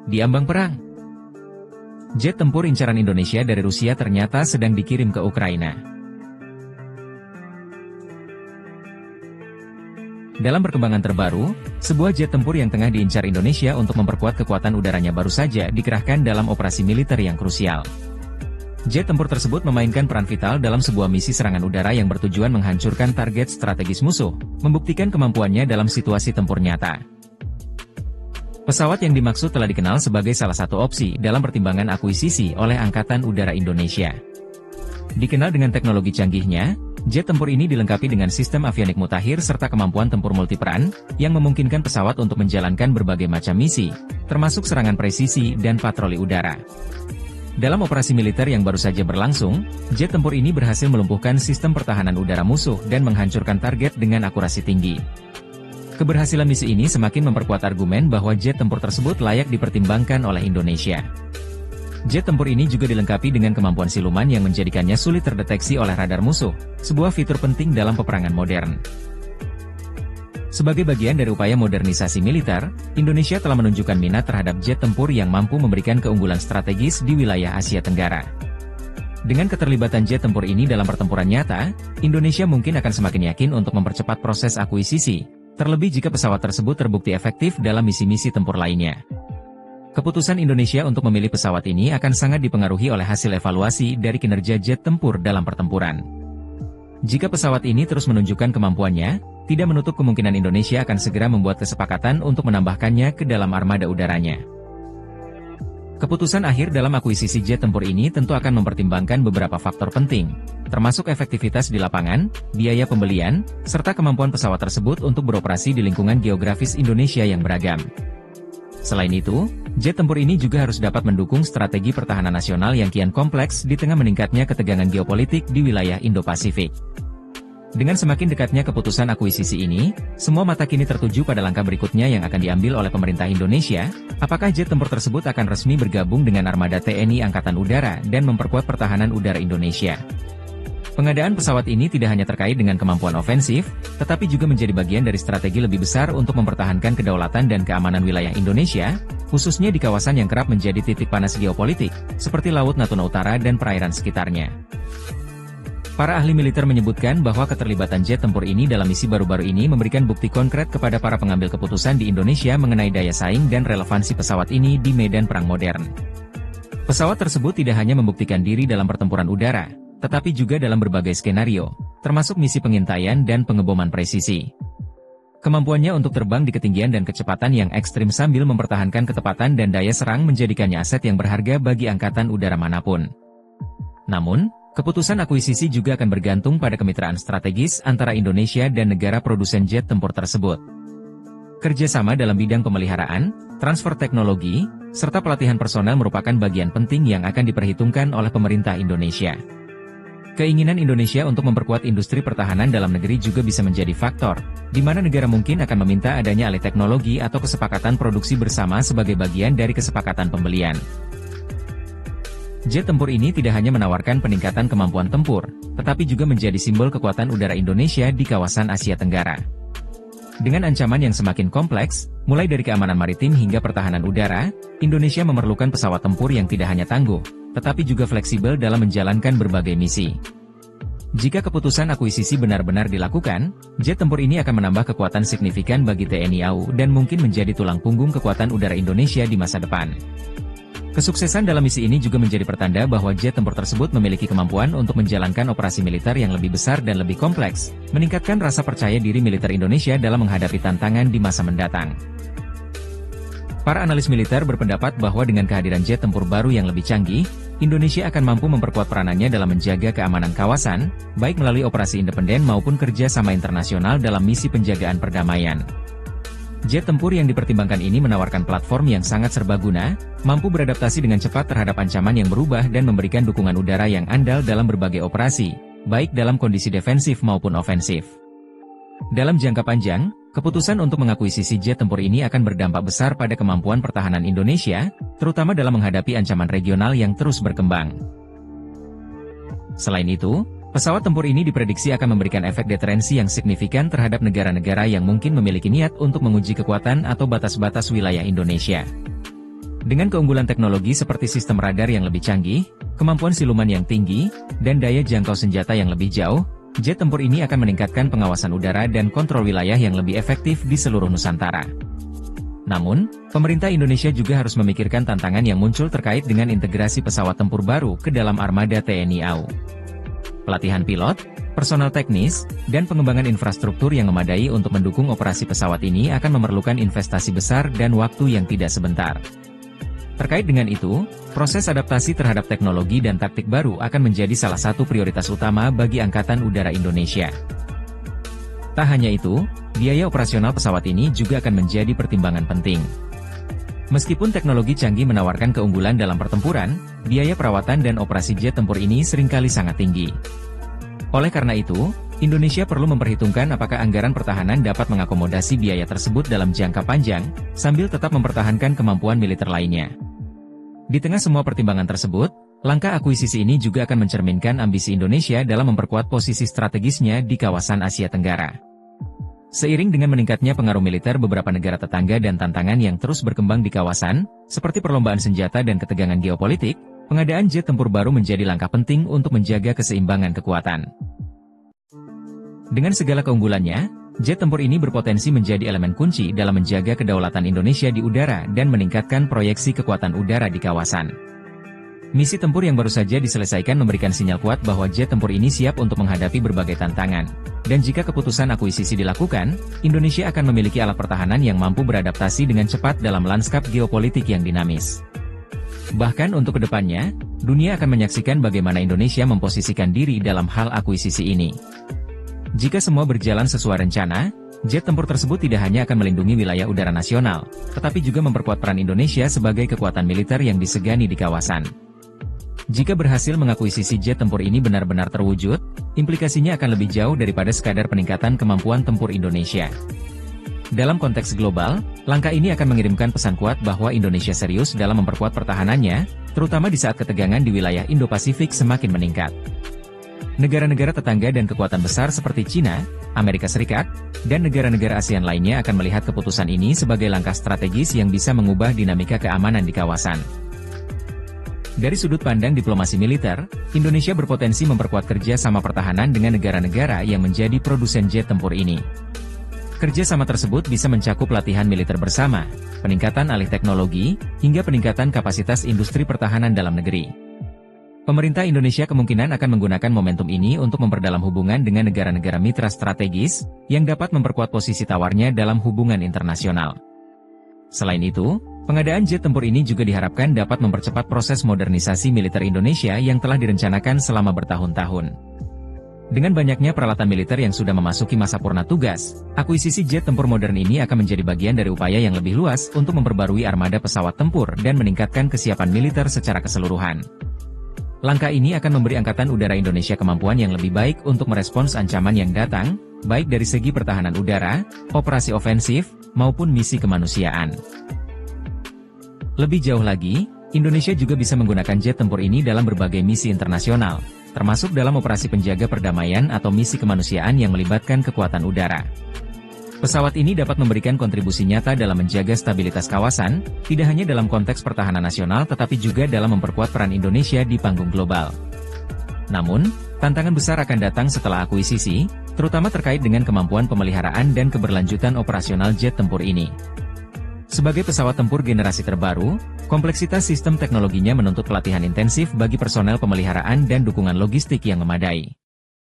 di ambang perang. Jet tempur incaran Indonesia dari Rusia ternyata sedang dikirim ke Ukraina. Dalam perkembangan terbaru, sebuah jet tempur yang tengah diincar Indonesia untuk memperkuat kekuatan udaranya baru saja dikerahkan dalam operasi militer yang krusial. Jet tempur tersebut memainkan peran vital dalam sebuah misi serangan udara yang bertujuan menghancurkan target strategis musuh, membuktikan kemampuannya dalam situasi tempur nyata. Pesawat yang dimaksud telah dikenal sebagai salah satu opsi dalam pertimbangan akuisisi oleh Angkatan Udara Indonesia. Dikenal dengan teknologi canggihnya, jet tempur ini dilengkapi dengan sistem avionik mutakhir serta kemampuan tempur multiperan, yang memungkinkan pesawat untuk menjalankan berbagai macam misi, termasuk serangan presisi dan patroli udara. Dalam operasi militer yang baru saja berlangsung, jet tempur ini berhasil melumpuhkan sistem pertahanan udara musuh dan menghancurkan target dengan akurasi tinggi. Keberhasilan misi ini semakin memperkuat argumen bahwa jet tempur tersebut layak dipertimbangkan oleh Indonesia. Jet tempur ini juga dilengkapi dengan kemampuan siluman yang menjadikannya sulit terdeteksi oleh radar musuh, sebuah fitur penting dalam peperangan modern. Sebagai bagian dari upaya modernisasi militer, Indonesia telah menunjukkan minat terhadap jet tempur yang mampu memberikan keunggulan strategis di wilayah Asia Tenggara. Dengan keterlibatan jet tempur ini dalam pertempuran nyata, Indonesia mungkin akan semakin yakin untuk mempercepat proses akuisisi, terlebih jika pesawat tersebut terbukti efektif dalam misi-misi tempur lainnya. Keputusan Indonesia untuk memilih pesawat ini akan sangat dipengaruhi oleh hasil evaluasi dari kinerja jet tempur dalam pertempuran. Jika pesawat ini terus menunjukkan kemampuannya, tidak menutup kemungkinan Indonesia akan segera membuat kesepakatan untuk menambahkannya ke dalam armada udaranya. Keputusan akhir dalam akuisisi jet tempur ini tentu akan mempertimbangkan beberapa faktor penting, termasuk efektivitas di lapangan, biaya pembelian, serta kemampuan pesawat tersebut untuk beroperasi di lingkungan geografis Indonesia yang beragam. Selain itu, jet tempur ini juga harus dapat mendukung strategi pertahanan nasional yang kian kompleks di tengah meningkatnya ketegangan geopolitik di wilayah Indo-Pasifik. Dengan semakin dekatnya keputusan akuisisi ini, semua mata kini tertuju pada langkah berikutnya yang akan diambil oleh pemerintah Indonesia. Apakah jet tempur tersebut akan resmi bergabung dengan armada TNI Angkatan Udara dan memperkuat pertahanan udara Indonesia? Pengadaan pesawat ini tidak hanya terkait dengan kemampuan ofensif, tetapi juga menjadi bagian dari strategi lebih besar untuk mempertahankan kedaulatan dan keamanan wilayah Indonesia, khususnya di kawasan yang kerap menjadi titik panas geopolitik, seperti Laut Natuna Utara dan perairan sekitarnya. Para ahli militer menyebutkan bahwa keterlibatan jet tempur ini dalam misi baru-baru ini memberikan bukti konkret kepada para pengambil keputusan di Indonesia mengenai daya saing dan relevansi pesawat ini di medan perang modern. Pesawat tersebut tidak hanya membuktikan diri dalam pertempuran udara, tetapi juga dalam berbagai skenario, termasuk misi pengintaian dan pengeboman presisi. Kemampuannya untuk terbang di ketinggian dan kecepatan yang ekstrim sambil mempertahankan ketepatan dan daya serang menjadikannya aset yang berharga bagi angkatan udara manapun. Namun, keputusan akuisisi juga akan bergantung pada kemitraan strategis antara Indonesia dan negara produsen jet tempur tersebut. Kerjasama dalam bidang pemeliharaan, transfer teknologi, serta pelatihan personel merupakan bagian penting yang akan diperhitungkan oleh pemerintah Indonesia. Keinginan Indonesia untuk memperkuat industri pertahanan dalam negeri juga bisa menjadi faktor, di mana negara mungkin akan meminta adanya alih teknologi atau kesepakatan produksi bersama sebagai bagian dari kesepakatan pembelian. Jet tempur ini tidak hanya menawarkan peningkatan kemampuan tempur, tetapi juga menjadi simbol kekuatan udara Indonesia di kawasan Asia Tenggara. Dengan ancaman yang semakin kompleks, mulai dari keamanan maritim hingga pertahanan udara, Indonesia memerlukan pesawat tempur yang tidak hanya tangguh, tetapi juga fleksibel dalam menjalankan berbagai misi. Jika keputusan akuisisi benar-benar dilakukan, jet tempur ini akan menambah kekuatan signifikan bagi TNI AU dan mungkin menjadi tulang punggung kekuatan udara Indonesia di masa depan. Kesuksesan dalam misi ini juga menjadi pertanda bahwa jet tempur tersebut memiliki kemampuan untuk menjalankan operasi militer yang lebih besar dan lebih kompleks, meningkatkan rasa percaya diri militer Indonesia dalam menghadapi tantangan di masa mendatang. Para analis militer berpendapat bahwa dengan kehadiran jet tempur baru yang lebih canggih, Indonesia akan mampu memperkuat peranannya dalam menjaga keamanan kawasan, baik melalui operasi independen maupun kerjasama internasional dalam misi penjagaan perdamaian. Jet tempur yang dipertimbangkan ini menawarkan platform yang sangat serbaguna, mampu beradaptasi dengan cepat terhadap ancaman yang berubah dan memberikan dukungan udara yang andal dalam berbagai operasi, baik dalam kondisi defensif maupun ofensif. Dalam jangka panjang, keputusan untuk mengakuisisi jet tempur ini akan berdampak besar pada kemampuan pertahanan Indonesia, terutama dalam menghadapi ancaman regional yang terus berkembang. Selain itu, pesawat tempur ini diprediksi akan memberikan efek deterensi yang signifikan terhadap negara-negara yang mungkin memiliki niat untuk menguji kekuatan atau batas-batas wilayah Indonesia. Dengan keunggulan teknologi seperti sistem radar yang lebih canggih, kemampuan siluman yang tinggi, dan daya jangkau senjata yang lebih jauh, jet tempur ini akan meningkatkan pengawasan udara dan kontrol wilayah yang lebih efektif di seluruh Nusantara. Namun, pemerintah Indonesia juga harus memikirkan tantangan yang muncul terkait dengan integrasi pesawat tempur baru ke dalam armada TNI AU. Pelatihan pilot, personal teknis, dan pengembangan infrastruktur yang memadai untuk mendukung operasi pesawat ini akan memerlukan investasi besar dan waktu yang tidak sebentar. Terkait dengan itu, proses adaptasi terhadap teknologi dan taktik baru akan menjadi salah satu prioritas utama bagi Angkatan Udara Indonesia. Tak hanya itu, biaya operasional pesawat ini juga akan menjadi pertimbangan penting. Meskipun teknologi canggih menawarkan keunggulan dalam pertempuran, biaya perawatan dan operasi jet tempur ini seringkali sangat tinggi. Oleh karena itu, Indonesia perlu memperhitungkan apakah anggaran pertahanan dapat mengakomodasi biaya tersebut dalam jangka panjang, sambil tetap mempertahankan kemampuan militer lainnya. Di tengah semua pertimbangan tersebut, langkah akuisisi ini juga akan mencerminkan ambisi Indonesia dalam memperkuat posisi strategisnya di kawasan Asia Tenggara. Seiring dengan meningkatnya pengaruh militer beberapa negara tetangga dan tantangan yang terus berkembang di kawasan, seperti perlombaan senjata dan ketegangan geopolitik, pengadaan jet tempur baru menjadi langkah penting untuk menjaga keseimbangan kekuatan. Dengan segala keunggulannya, jet tempur ini berpotensi menjadi elemen kunci dalam menjaga kedaulatan Indonesia di udara dan meningkatkan proyeksi kekuatan udara di kawasan. Misi tempur yang baru saja diselesaikan memberikan sinyal kuat bahwa jet tempur ini siap untuk menghadapi berbagai tantangan. Dan jika keputusan akuisisi dilakukan, Indonesia akan memiliki alat pertahanan yang mampu beradaptasi dengan cepat dalam lanskap geopolitik yang dinamis. Bahkan untuk kedepannya, dunia akan menyaksikan bagaimana Indonesia memposisikan diri dalam hal akuisisi ini. Jika semua berjalan sesuai rencana, jet tempur tersebut tidak hanya akan melindungi wilayah udara nasional, tetapi juga memperkuat peran Indonesia sebagai kekuatan militer yang disegani di kawasan. Jika berhasil mengakuisisi jet tempur ini benar-benar terwujud, implikasinya akan lebih jauh daripada sekadar peningkatan kemampuan tempur Indonesia. Dalam konteks global, langkah ini akan mengirimkan pesan kuat bahwa Indonesia serius dalam memperkuat pertahanannya, terutama di saat ketegangan di wilayah Indo-Pasifik semakin meningkat. Negara-negara tetangga dan kekuatan besar seperti China, Amerika Serikat, dan negara-negara ASEAN lainnya akan melihat keputusan ini sebagai langkah strategis yang bisa mengubah dinamika keamanan di kawasan. Dari sudut pandang diplomasi militer, Indonesia berpotensi memperkuat kerja sama pertahanan dengan negara-negara yang menjadi produsen jet tempur ini. Kerja sama tersebut bisa mencakup latihan militer bersama, peningkatan alih teknologi, hingga peningkatan kapasitas industri pertahanan dalam negeri. Pemerintah Indonesia kemungkinan akan menggunakan momentum ini untuk memperdalam hubungan dengan negara-negara mitra strategis, yang dapat memperkuat posisi tawarnya dalam hubungan internasional. Selain itu, pengadaan jet tempur ini juga diharapkan dapat mempercepat proses modernisasi militer Indonesia yang telah direncanakan selama bertahun-tahun. Dengan banyaknya peralatan militer yang sudah memasuki masa purna tugas, akuisisi jet tempur modern ini akan menjadi bagian dari upaya yang lebih luas untuk memperbarui armada pesawat tempur dan meningkatkan kesiapan militer secara keseluruhan. Langkah ini akan memberi Angkatan Udara Indonesia kemampuan yang lebih baik untuk merespons ancaman yang datang, baik dari segi pertahanan udara, operasi ofensif, maupun misi kemanusiaan. Lebih jauh lagi, Indonesia juga bisa menggunakan jet tempur ini dalam berbagai misi internasional, termasuk dalam operasi penjaga perdamaian atau misi kemanusiaan yang melibatkan kekuatan udara. Pesawat ini dapat memberikan kontribusi nyata dalam menjaga stabilitas kawasan, tidak hanya dalam konteks pertahanan nasional tetapi juga dalam memperkuat peran Indonesia di panggung global. Namun, tantangan besar akan datang setelah akuisisi, terutama terkait dengan kemampuan pemeliharaan dan keberlanjutan operasional jet tempur ini. Sebagai pesawat tempur generasi terbaru, kompleksitas sistem teknologinya menuntut pelatihan intensif bagi personel pemeliharaan dan dukungan logistik yang memadai.